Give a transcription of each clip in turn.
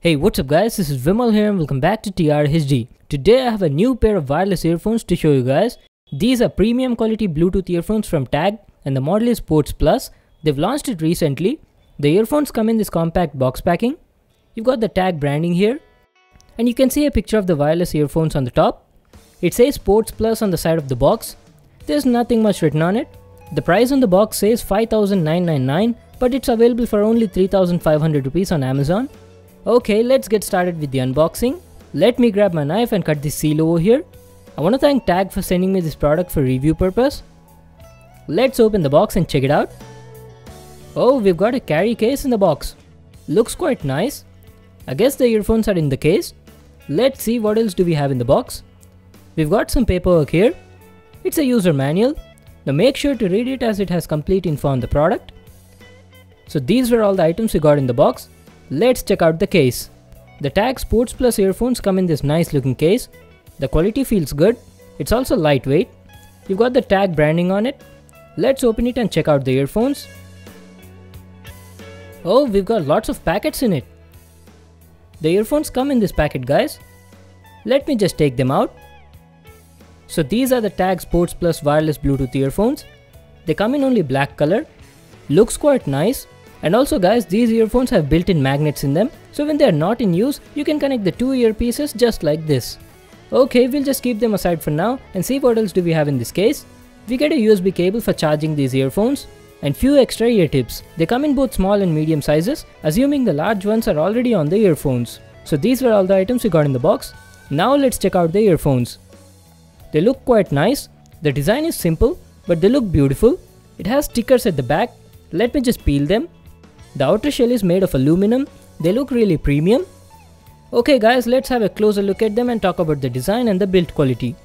Hey, what's up guys, this is Vimal here and welcome back to TRHD. Today I have a new pair of wireless earphones to show you guys. These are premium quality Bluetooth earphones from Tagg and the model is Sports Plus. They've launched it recently. The earphones come in this compact box packing. You've got the Tagg branding here. And you can see a picture of the wireless earphones on the top. It says Sports Plus on the side of the box. There's nothing much written on it. The price on the box says 5,999, but it's available for only 3,500 rupees on Amazon. Okay, let's get started with the unboxing. Let me grab my knife and cut this seal over here. I want to thank Tagg for sending me this product for review purpose. Let's open the box and check it out. Oh, we've got a carry case in the box. Looks quite nice. I guess the earphones are in the case. Let's see what else do we have in the box. We've got some paperwork here. It's a user manual. Now make sure to read it as it has complete info on the product. So these were all the items we got in the box. Let's check out the case. The Tagg Sports Plus earphones come in this nice looking case. The quality feels good. It's also lightweight. You've got the Tagg branding on it. Let's open it and check out the earphones. Oh, we've got lots of packets in it. The earphones come in this packet, guys. Let me just take them out. So these are the Tagg Sports Plus wireless Bluetooth earphones. They come in only black color. Looks quite nice. And also guys, these earphones have built-in magnets in them, so when they are not in use, you can connect the two earpieces just like this. Okay, we'll just keep them aside for now and see what else do we have in this case. We get a USB cable for charging these earphones and few extra ear tips. They come in both small and medium sizes, assuming the large ones are already on the earphones. So these were all the items we got in the box. Now let's check out the earphones. They look quite nice. The design is simple, but they look beautiful. It has stickers at the back. Let me just peel them. The outer shell is made of aluminum. They look really premium. Okay guys, let's have a closer look at them and talk about the design and the build quality.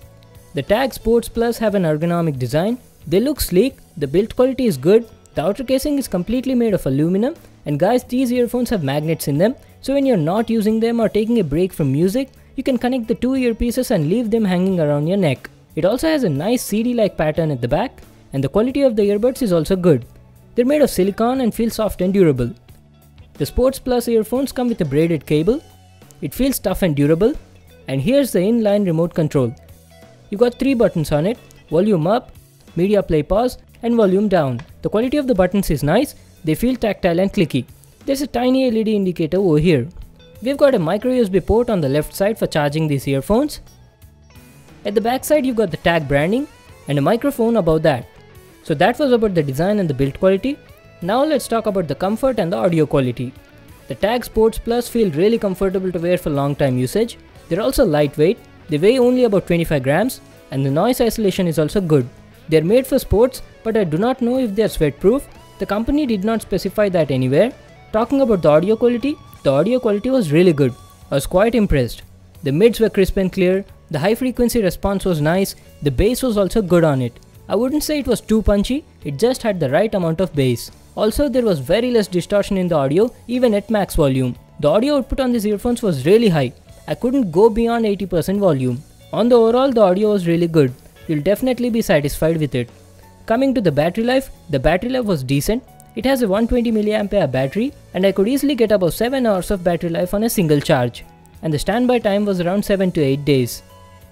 The Tagg Sports Plus have an ergonomic design. They look sleek, the build quality is good, the outer casing is completely made of aluminum, and guys, these earphones have magnets in them, so when you're not using them or taking a break from music, you can connect the two earpieces and leave them hanging around your neck. It also has a nice CD-like pattern at the back, and the quality of the earbuds is also good. They're made of silicone and feel soft and durable. The Sports Plus earphones come with a braided cable. It feels tough and durable. And here's the inline remote control. You've got 3 buttons on it: volume up, media play pause, and volume down. The quality of the buttons is nice. They feel tactile and clicky. There's a tiny LED indicator over here. We've got a micro USB port on the left side for charging these earphones. At the back side, you've got the Tagg branding and a microphone above that. So that was about the design and the build quality. Now let's talk about the comfort and the audio quality. The Tagg Sports Plus feel really comfortable to wear for long time usage. They're also lightweight, they weigh only about 25 grams, and the noise isolation is also good. They're made for sports, but I do not know if they're sweat proof. The company did not specify that anywhere. Talking about the audio quality was really good. I was quite impressed. The mids were crisp and clear, the high frequency response was nice, the bass was also good on it. I wouldn't say it was too punchy, it just had the right amount of bass. Also, there was very less distortion in the audio, even at max volume. The audio output on these earphones was really high. I couldn't go beyond 80% volume. On the overall, the audio was really good. You'll definitely be satisfied with it. Coming to the battery life was decent. It has a 120 mAh battery and I could easily get about 7 hours of battery life on a single charge. And the standby time was around 7 to 8 days.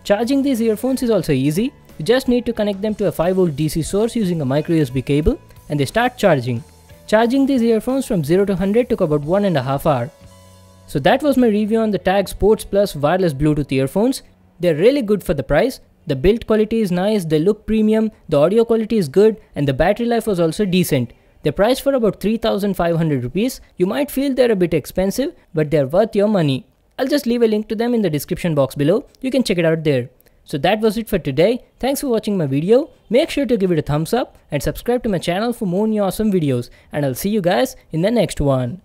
Charging these earphones is also easy. You just need to connect them to a 5V DC source using a micro USB cable and they start charging. Charging these earphones from 0 to 100 took about 1.5 hours. So that was my review on the Tagg Sports Plus wireless Bluetooth earphones. They're really good for the price. The build quality is nice, they look premium, the audio quality is good, and the battery life was also decent. They're priced for about 3,500 rupees. You might feel they're a bit expensive, but they're worth your money. I'll just leave a link to them in the description box below. You can check it out there. So that was it for today. Thanks for watching my video. Make sure to give it a thumbs up and subscribe to my channel for more new awesome videos. And I'll see you guys in the next one.